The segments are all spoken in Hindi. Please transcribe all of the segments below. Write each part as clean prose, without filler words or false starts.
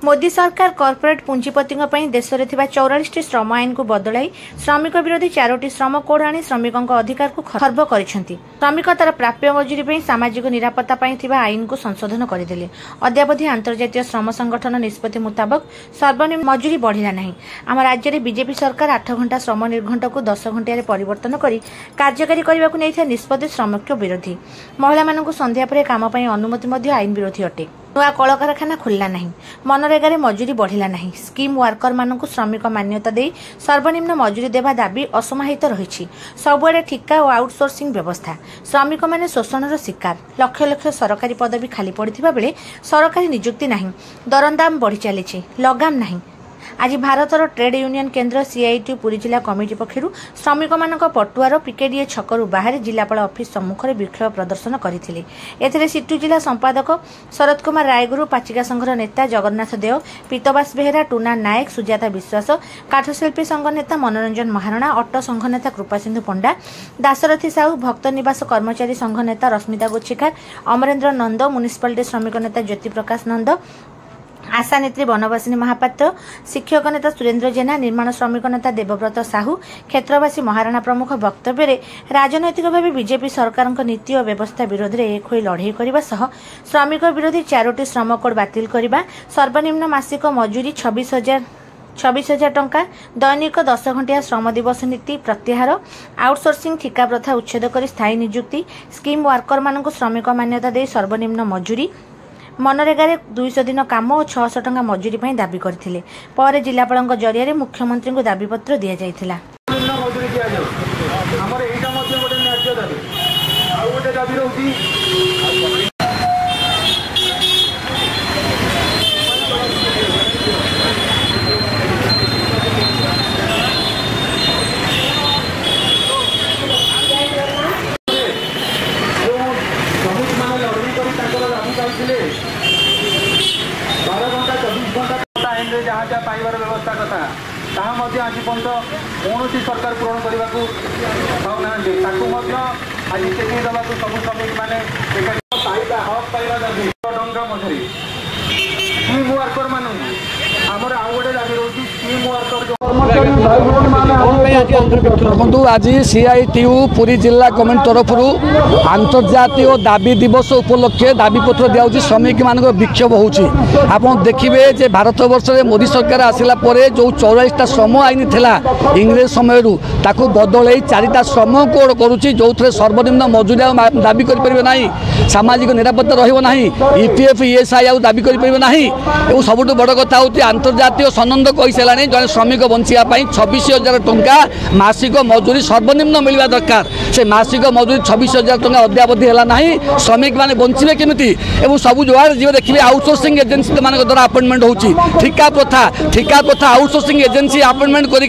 मोदी सरकार कॉर्पोरेट पुंजीपति देश में 44 श्रम आईन को बदलाई श्रमिक विरोधी 4टी श्रम कोड आनी श्रमिकों अधिकार को खर्ब कर श्रमिक तार प्राप्य मजूरी सामाजिक निरापत्ता आईन को संशोधन करदे। अद्यावधि अंतर्जातीय श्रम संगठन निष्पत्ति मुताबक सर्वनिम्न मजूरी बढ़िला नहीं। आम राज्य में बीजेपी सरकार 8 घंटा श्रम निर्घंट को 10 घंटे परिवर्तन कर कार्यकारी करने को नहीं निष्पत्ति श्रमिक विरोधी। महिला संध्या पर काम अनुमति आईन विरोधी अटे। नुआ कल कारखाना खोलला नहीं, मनरेगा मजूरी बढ़िला नहीं, स्कीम वर्कर मानक श्रमिक मान्यता दे सर्वनिम्न मजूरी देवा दाबी असमाहित रही। सबुआडे ठिका और आउटसोर्सिंग व्यवस्था, श्रमिक माने शोषणर शिकार। लक्ष लक्ष सरकारी पदवी खाली पड़ता बेले सरकारी नियुक्ति नहीं, दरदाम बढ़ी चली, लगाम नहीं। आज भारतर ट्रेड यूनियन केन्द्र सीआईटी पुरी जिला कमिटी पक्षर श्रमिक मानक पटुआर पिकेडीए छकरू बाहर जिलापाल ऑफिस सम्मुख में विक्षोभ प्रदर्शन करथिले। एथिरे सिट्टू जिला संपादक शरद कुमार रायगुरु, पाचिका संघर नेता जगन्नाथ देव, पीतबास बेहेरा, टूना नायक, सुजाता विश्वास, काठशिल्पी संघ नेता मनोरंजन महाराणा, अट्ट संघ नेता कृपासिंधु पंडा, दासरथी साहू, भक्त निवास कर्मचारी संघ नेता रश्मिता गोच्छिकार, अमरेन्द्र नंद, म्युनिसिपालिटी श्रमिक नेता ज्योति प्रकाश नंद, आशा नेत्री बनवासिनी महापात्र, शिक्षक नेता सुरेन्द्र जेना, निर्माण श्रमिक नेता देवव्रत साहू, क्षेत्रवासी महाराणा प्रमुख वक्तव्य में राजनैतिक भाव बीजेपी सरकार नीति और व्यवस्था विरोध में एक हो लड़े करने सह श्रमिक विरोधी 4टी श्रम कोड बातिल करने, सर्वनिम्न मासिक मजूरी 26,000 टंका, दैनिक 10 घंटिया श्रम दिवस नीति प्रत्याहार, आउटसोर्सिंग ठिका प्रथा उच्छेद कर स्थायी नियुक्ति, स्कीम वर्कर मानक श्रमिक मान्यता दे सर्वनिम्न मजूरी, मनरेगा 200 दिन काम और 600 टंका मजूरी दाबी करथिले। पर जिलापाल जरिया मुख्यमंत्री को दाबीपत्र दि जाइथिला। जहाँ जहाँ पाइबार व्यवस्था कथा ताहा आज पर्यंत कौन सरकार पूरण करने को पाऊना आज चेक देवा सब श्रमिक मैंने हक पाइबा दाबी टंका मजूरी स्कीम वर्कर मान आमर आउ गोटे दाबी रोची स्कीम वर्कर देखो आज सीआईटीयू पुरी जिला गवर्नमेंट तरफ अंतर्जातीय दाबी दिवस उपलक्षे दाबीपत्र दिया श्रमिक मान विक्षोभ होप देखिए भारत वर्ष में मोदी सरकार आसला जो 44टा श्रम आईन थिला इंग्रेज समय बदल 4टा श्रम कोड करुच्ची जो सर्वनिम्न मजूरी दाबी करना, सामाजिक निरापत्ता रहा, ईपीएफ ईएसआई दाबी करना। सबुठ बड़ कथा हूँ अंतर्जातीय सनंद कही सारा जन श्रमिक बचाई 26,000 टंका मासिक मजूरी सर्वनिम्न मिलवा दरकार। से मासिक मजूरी 26,000 टंका अद्यावधि है ना, श्रमिक मैंने बचे केमी सब जो देखिए आउटसोर्सिंग एजेन्सी मान द्वारा अपॉइंटमेंट होची, ठिका प्रथा आउटसोर्सिंग एजेन्सी अपॉइंटमेंट करी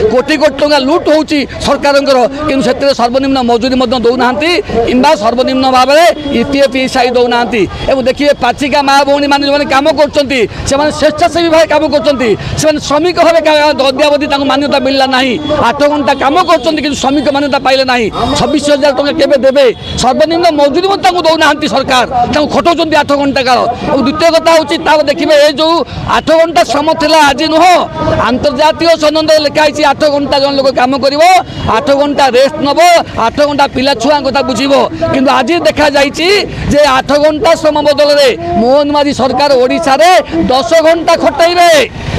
कोटी कोटी टंका लुट होची सरकार कि सर्वनिम्न मजूरी दौना कि सर्वनिम्न भाव में ईपीएफ ईएसआई दौना। देखिए पाचिका माँ भौणी मैंने जो कम कर स्वेच्छासेवी भाव कम कर श्रमिक भाव अद्यावधि मान्यता मिलला नहीं, 8 घंटा कम कर श्रमिक मान्यता पाइले नहीं, 26,000 टंका केबे देबे, सर्वनिम्न मजूरी दौना सरकार खटाऊँ 8 घंटा काल। और द्वितीय कथा हूँ देखिए ये जो 8 घंटा श्रम थिला आज नुह अंतर्जातीय सनंद लिखाई 8 घंटा जन लोक कम कर 8 घंटा रेस्ट नब 8 घंटा पिला छुआ कथा बुझब, कि आज देखा जे 8 घंटा श्रम बदल में मोहन माझी सरकार ओडिशा रे 10 घंटा खटाइबे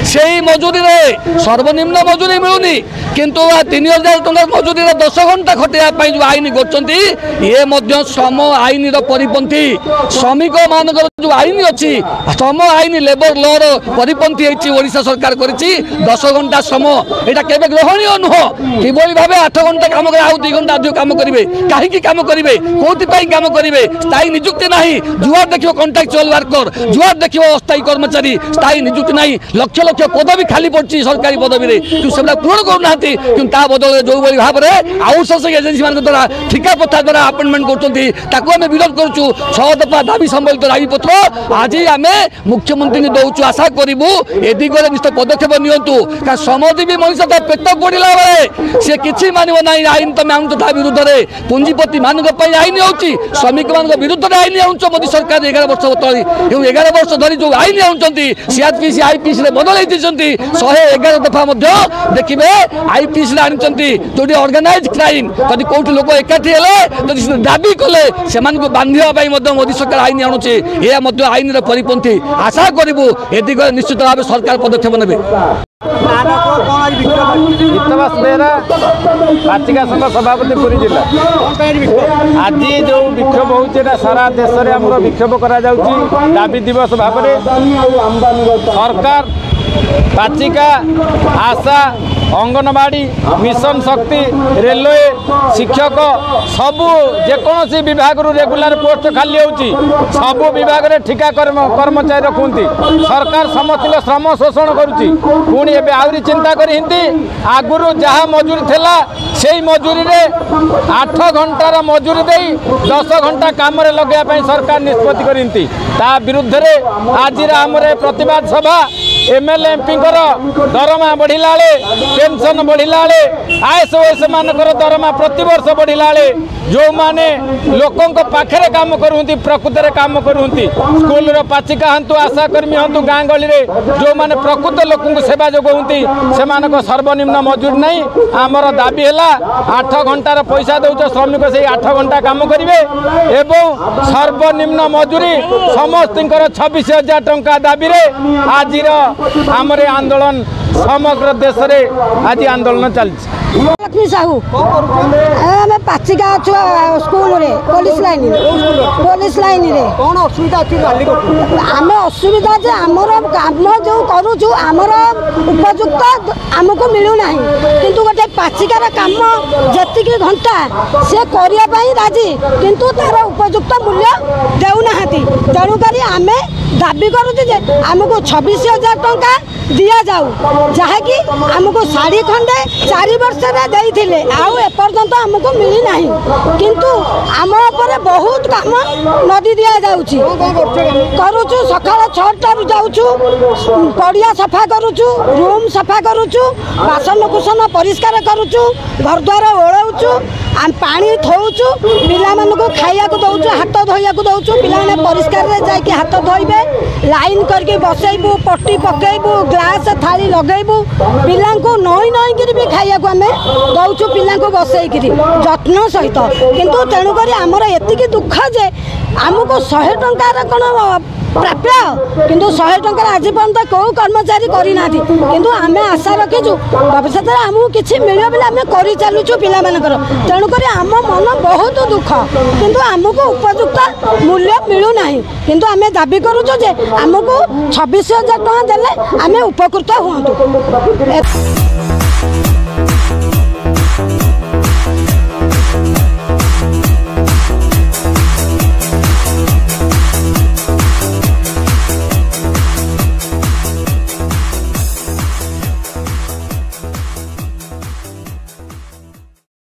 से मजूरी रे सर्वनिम्न मजूरी मिलूनी, किंतु 3,000 टंका मजूरी 10 घंटा खटाइबा जो आईन कर श्रम आईन परिपंथी। श्रमिक मान जो आईन अच्छी श्रम आईन लेबर लर परिपंथी ओडिशा सरकार करिछि 10 घंटा श्रम यहाँ केबे ग्रहणीय नुह। किभली भाव 8 घंटा काम करे आउ 2 घंटा अधिक काम करेंगे, कहीं काम करेंगे, कौन काम करेंगे, स्थायी नियुक्ति नहीं। जुआर देखिए कॉन्ट्रैक्चुअल वर्कर, जुआर देखिए अस्थायी कर्मचारी, स्थायी नियुक्ति नहीं, लक्ष लक्ष पदवी खाली पड़ी सरकारी पदवी से पूरण करना कि बदल जो भाव में आउटसोर्सिंग एजेन्सी मान द्वारा ठिका प्रथा द्वारा अपॉइंटमेंट कर विरोध करूँ 6 दफा दाबी सम्बलित दाबी पत्र आज आम मुख्यमंत्री दौचु आशा करूँ ए दिगरे निश्चित पदक्षेप नियंतु का श्रमजीवी मनुष्य पेट पड़ा बेले सी कि मानव ना आईन तुम आनुच ता विरुद्ध में पुंजीपति मान आईन होची श्रमिक मान विरुद्ध में आईन आनुच मोदी सरकार 11 वर्ष तली 11 वर्ष धरी जो आईन आनुंट सीआरपीसी आईपीसी बदल 111 दफा देखिए आईपीसी आनी जो ऑर्गेनाइज क्राइम जदि कौट लोक एकाठी है दाबी कले से बांधापी मोदी सरकार आईन आणुचे यह आईन परिपंथी आशा करूँ ए दिगरे निश्चित भाव सरकार पदक्षेप ने गीतवास बेहरा पाचिका संघ सभापति पुरी जिला आज जो विक्षोभ होता सारा देश में आम विक्षोभ करा दाबी दिवस भाव सरकार पाचिका आशा अंगनवाड़ी मिशन शक्ति रेलवे शिक्षक सबू जेकोसी विभाग रेगुलर पोस्ट खाली होची सबू विभाग रे ठिका कर्मचारी रखुंती सरकार समस्त श्रम शोषण करुच्ची पुणी एवं आहरी चिंता करती आगुरी जहाँ मजूरी थेला से मजूरी रे 8 घंटार मजूरी दे 10 घंटा काम लगे सरकार निष्पत्ति करती ता विरुद्ध में आज आम प्रतिवाद सभा एमएलए एमपी दरमा बढ़िला पेंशन बढ़िला आएसओएस मानकर दरमा प्रति वर्ष बढ़िला जो माने लोकों पाखे काम करुँच प्रकृत काम करुँच स्कूल पाचिका हंतु आशाकर्मी हंतु गाँ गली जो माने प्रकृत लोक सेवा जोगौती से सर्वनिम्न मजूरी नहीं आमर दाबी है 8 घंटार पैसा दौच श्रमिक से 8 घंटा काम करेंगे एवं सर्वनिम्न मजूरी समस्त 26,000 टंका दाबी आज आमर आंदोलन समग्र देश में आज आंदोलन चलती लक्ष्मी साहू आम पाचिका स्कूल रे पुलिस लाइन रे कौन असुविधा आम असुविधा जे आमर काम जो करूँ आमर उपयुक्त आमको मिलूना किंतु गोटे पाचिकार काम जी घंटा से करने राजी किंतु तार उपयुक्त मूल्य देना तेणुक आम दाबी करुचे आमको 26,000 टंका दि जाऊ जहाँकि आमको शाढ़ी खंडे 4 वर्ष देते आउ एपर्यंत आमको मिली ना किंतु आम उपर बहुत काम नदी दि जाऊँगी करुचु सकाल 6टारू जाऊँ पड़िया सफा करुचु रूम सफा करुचु बासन कुसन परिष्कार करुचु घर द्वार ओढ़ाऊचु पानी थोचु पिला खाया दौचु हाथ धोया दौचु पिला परिष्कार जाकि हाथ धोइबे लाइन करके बसैबू पट्टी पकेबू ग्लास थाली लगेबू पिला नई नईकि भी खाया आम दौचु पिला बसैक जत्न सहित किंतु तेणुक आमर एति दुख जे आमको 100 टंकार कौन प्राप्य किंतु 100 टंका आज पर्यंत कौ कर्मचारी करना किंतु आम आशा रखीचु भविष्य में आमको किसी मिले बोले आम कर चलुचु पिला तेणुक आम मन बहुत दुख किंतु आमको उपयुक्त मूल्य मिलूना किंतु आम दाबी करुचु जे आमको 26,000 टंका देले आम उपकृत हुआ।